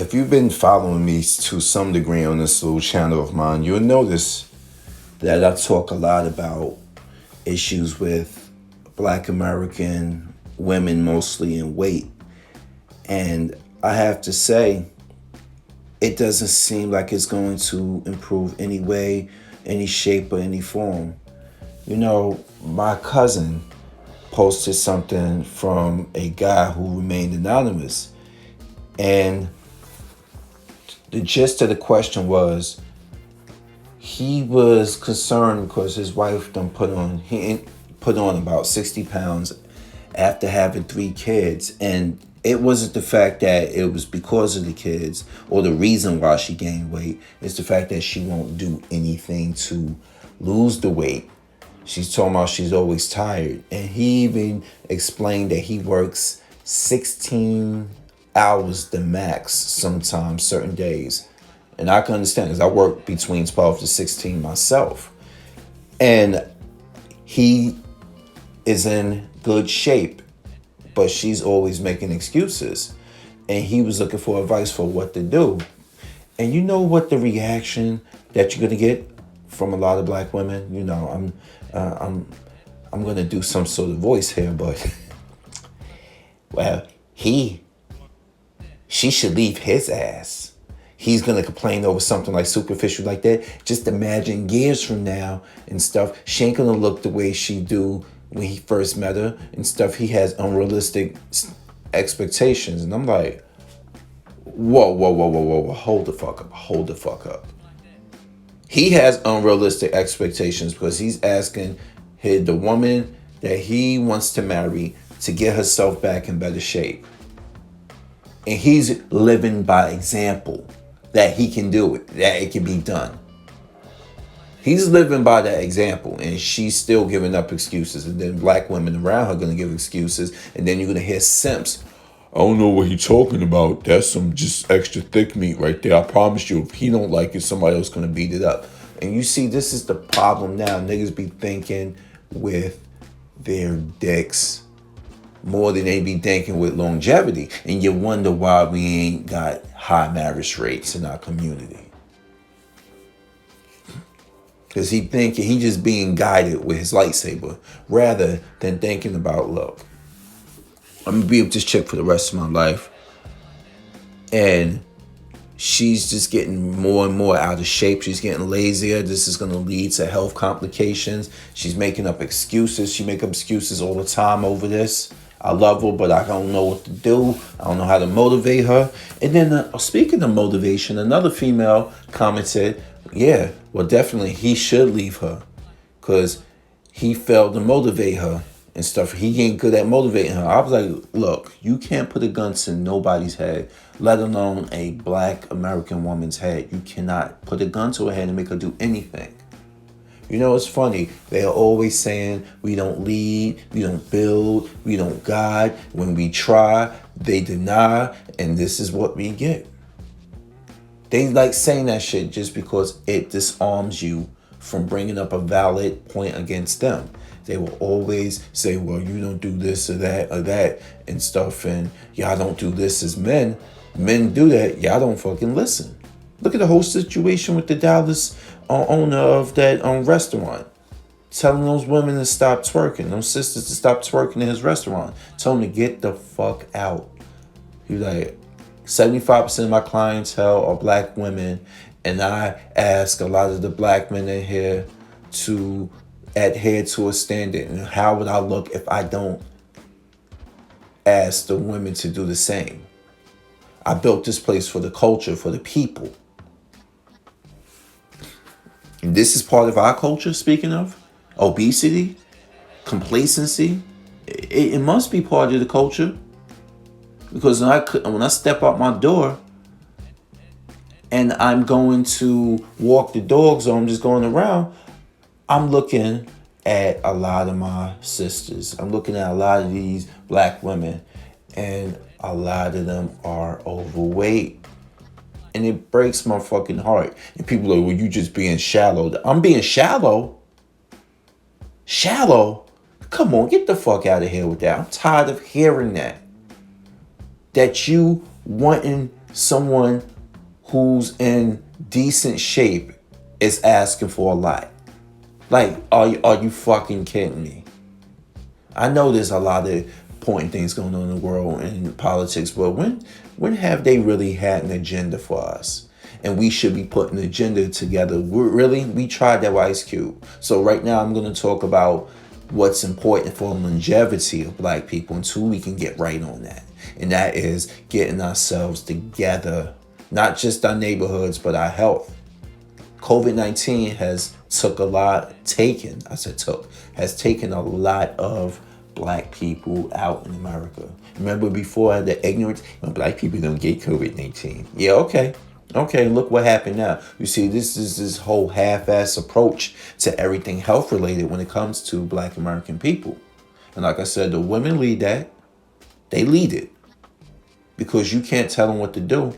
If you've been following me to some degree on this little channel of mine, you'll notice that I talk a lot about issues with Black American women, mostly in weight. And I have to say, it doesn't seem like it's going to improve any way, any shape, or any form. You know, my cousin posted something from a guy who remained anonymous. And the gist of the question was, he was concerned because his wife put on about 60 pounds after having 3 kids. And it wasn't the fact that it was because of the kids or the reason why she gained weight. It's the fact that she won't do anything to lose the weight. She's talking about she's always tired. And he even explained that he works 16 hours the max sometimes, certain days. And I can understand because I work between 12 to 16 myself. And he is in good shape, but she's always making excuses. And he was looking for advice for what to do. And you know what the reaction that you're gonna get from a lot of Black women? You know, I'm gonna do some sort of voice here, but well, she should leave his ass. He's gonna complain over something like superficial like that. Just imagine years from now and stuff, she ain't gonna look the way she do when he first met her and stuff. He has unrealistic expectations. And I'm like, whoa, hold the fuck up. He has unrealistic expectations because he's asking the woman that he wants to marry to get herself back in better shape. And he's living by example that he can do it, that it can be done. He's living by that example, and she's still giving up excuses. And then Black women around her are going to give excuses, and then you're going to hear simps. I don't know what he's talking about. That's some just extra thick meat right there. I promise you, if he don't like it, somebody else going to beat it up. And you see, this is the problem now. Niggas be thinking with their dicks more than they be thinking with longevity. And you wonder why we ain't got high marriage rates in our community. Because he just being guided with his lightsaber rather than thinking about, look, I'm going to be with this chick for the rest of my life. And she's just getting more and more out of shape. She's getting lazier. This is going to lead to health complications. She's making up excuses. She makes up excuses all the time over this. I love her, but I don't know what to do. I don't know how to motivate her. And then speaking of motivation, another female commented, yeah, well, definitely he should leave her because he failed to motivate her and stuff. He ain't good at motivating her. I was like, look, you can't put a gun to nobody's head, let alone a Black American woman's head. You cannot put a gun to her head and make her do anything. You know, it's funny. They're always saying we don't lead, we don't build, we don't guide. When we try, they deny, and this is what we get. They like saying that shit just because it disarms you from bringing up a valid point against them. They will always say, well, you don't do this or that and stuff, and y'all don't do this as men. Men do that, y'all don't fucking listen. Look at the whole situation with the Dallas owner of that restaurant. Telling those women to stop twerking, those sisters to stop twerking in his restaurant. Tell them to get the fuck out. He's like, 75% of my clientele are Black women, and I ask a lot of the Black men in here to adhere to a standard. And how would I look if I don't ask the women to do the same? I built this place for the culture, for the people. And this is part of our culture, speaking of obesity, complacency. It must be part of the culture. Because when I step out my door and I'm going to walk the dogs or I'm just going around, I'm looking at a lot of my sisters. I'm looking at a lot of these Black women, and a lot of them are overweight. And it breaks my fucking heart. And people are like, well, you just being shallow. I'm being shallow? Shallow? Come on, get the fuck out of here with that. I'm tired of hearing that. That you wanting someone who's in decent shape is asking for a lot. Like, are you fucking kidding me? I know there's a lot of important things going on in the world and politics, but when have they really had an agenda for us? And we should be putting an agenda together. We tried that with Ice Cube. So right now I'm going to talk about what's important for the longevity of black people until we can get right on that. And that is getting ourselves together, not just our neighborhoods, but our health. COVID-19 has has taken a lot of black people out in America. Remember before the ignorance, black people don't get COVID-19. Yeah, okay. Okay, look what happened now. You see, this is this whole half-ass approach to everything health related when it comes to black American people. And like I said, the women lead that. They lead it. Because you can't tell them what to do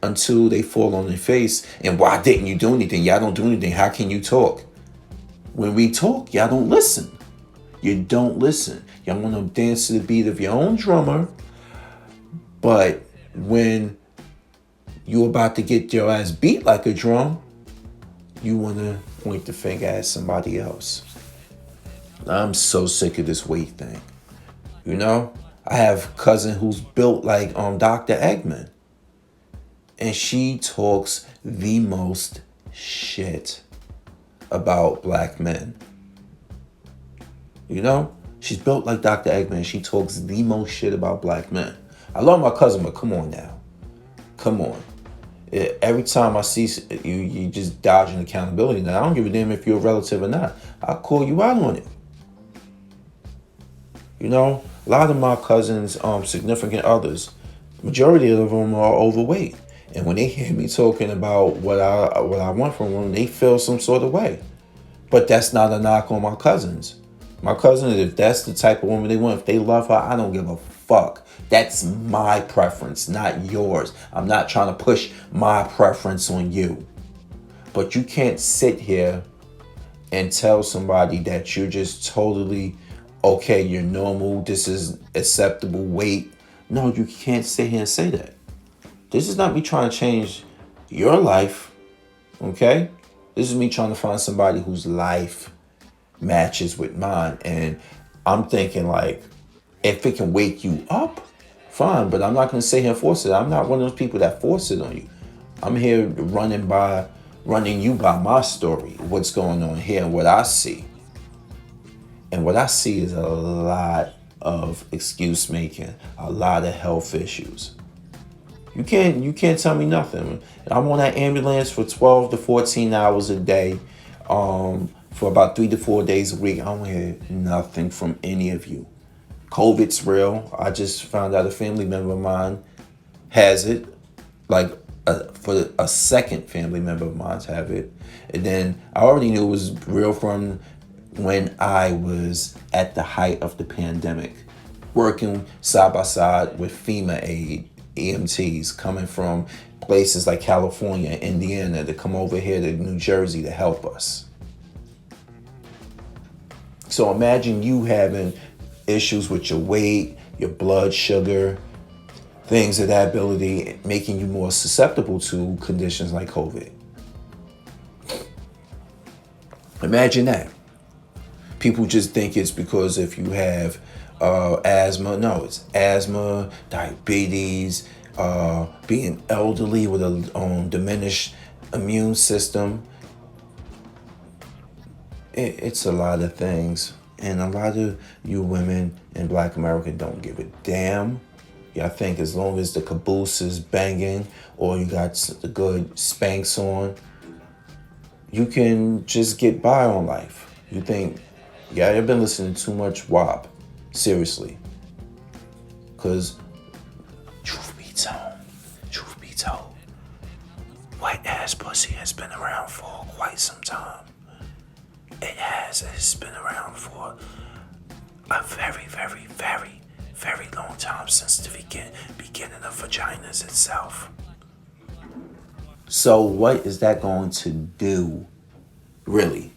until they fall on their face. And why didn't you do anything? Y'all don't do anything. How can you talk? When we talk, y'all don't listen. You don't listen. Y'all want to dance to the beat of your own drummer. But when you're about to get your ass beat like a drum, you want to point the finger at somebody else. I'm so sick of this weight thing. You know, I have a cousin who's built like Dr. Eggman. And she talks the most shit about black men. You know, she's built like Dr. Eggman. She talks the most shit about black men. I love my cousin, but come on now. Come on. Every time I see you, you just dodging accountability. Now, I don't give a damn if you're a relative or not. I'll call you out on it. You know, a lot of my cousins, significant others, majority of them are overweight. And when they hear me talking about what I want from them, they feel some sort of way. But that's not a knock on my cousins. My cousins, if that's the type of woman they want, if they love her, I don't give a fuck. That's my preference, not yours. I'm not trying to push my preference on you. But you can't sit here and tell somebody that you're just totally okay, you're normal, this is acceptable weight. No, you can't sit here and say that. This is not me trying to change your life, okay? This is me trying to find somebody whose life matches with mine. And I'm thinking like, if it can wake you up, fine, but I'm not going to sit here and force it. I'm not one of those people that force it on you. I'm here running you by my story, what's going on here and what I see. And what I see is a lot of excuse making, a lot of health issues. You can't tell me nothing. I'm on that ambulance for 12 to 14 hours a day, for about 3 to 4 days a week. I don't hear nothing from any of you. COVID's real. I just found out a family member of mine has it. Like for a second family member of mine have it. And then I already knew it was real from when I was at the height of the pandemic, working side by side with FEMA aid, EMTs coming from places like California, Indiana to come over here to New Jersey to help us. So imagine you having issues with your weight, your blood sugar, things of that ability, making you more susceptible to conditions like COVID. Imagine that. People just think it's because if you have asthma. No, it's asthma, diabetes, being elderly with a diminished immune system. It's a lot of things. And a lot of you women in Black America don't give a damn. Y'all think as long as the caboose is banging or you got the good Spanx on, you can just get by on life. You think, yeah, I've been listening to too much WAP. Seriously. Because truth be told, white ass pussy has been around for quite some time. It has. It's been around for a very, very, very, very long time since the beginning of vaginas itself. So what is that going to do, really?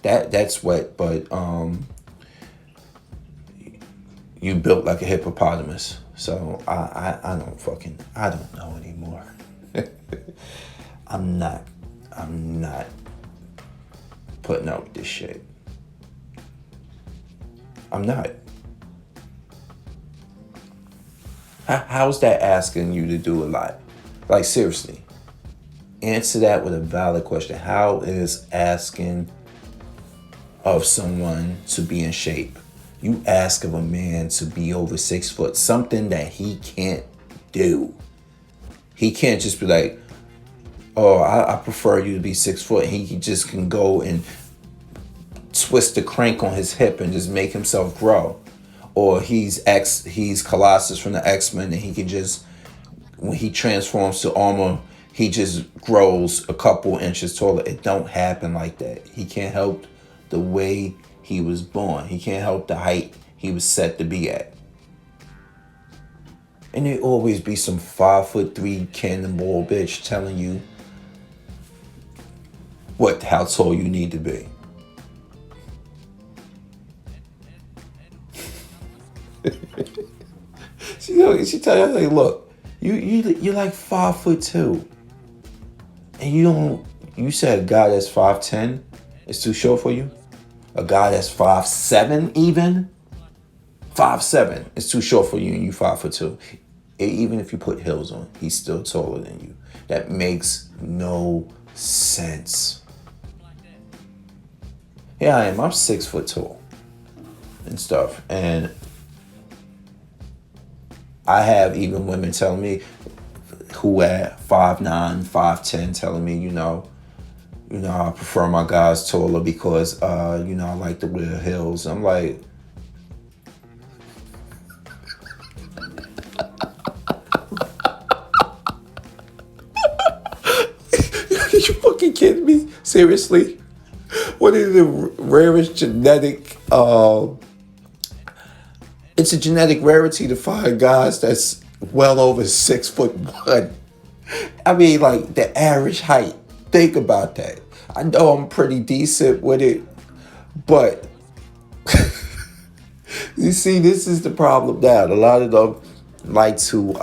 That's what, but you built like a hippopotamus. So I don't know anymore. I'm not putting up with this shit. I'm not. How's that asking you to do a lot? Like, seriously, answer that with a valid question. How is asking of someone to be in shape? You ask of a man to be over 6 foot, something that he can't do. He can't just be like, oh, I prefer you to be 6 foot. He just can go and twist the crank on his hip and just make himself grow. Or he's Colossus from the X-Men, and he can just, when he transforms to armor, he just grows a couple inches taller. It don't happen like that. He can't help the way he was born. He can't help the height he was set to be at. And there always be some 5'3" cannonball bitch telling you how tall you need to be. She tell you, like, look, you're like 5'2", and you said a guy that's 5'10" is too short for you. A guy that's 5'7", even 5'7" is too short for you, and you 5'2". Even if you put heels on, he's still taller than you. That makes no sense. Yeah, I am. I'm 6 foot tall and stuff, and I have even women telling me who at 5'9", 5'10", telling me, I prefer my guys taller because, I like to wear heels. I'm like, you fucking kidding me? Seriously? What is the rarest genetic, it's a genetic rarity to find guys that's well over 6'1". I mean, like, the average height. Think about that. I know I'm pretty decent with it, but you see, this is the problem now. A lot of them like to,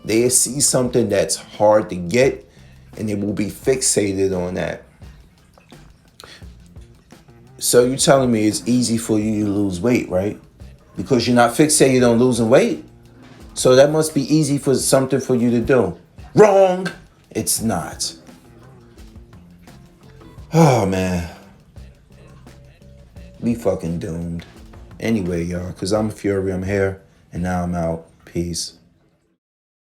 they see something that's hard to get, and they will be fixated on that. So you're telling me it's easy for you to lose weight, right? Because you're not fixated on losing weight. So that must be easy for something for you to do. Wrong. It's not. Oh, man. We fucking doomed. Anyway, y'all, because I'm Fury, I'm here, and now I'm out. Peace.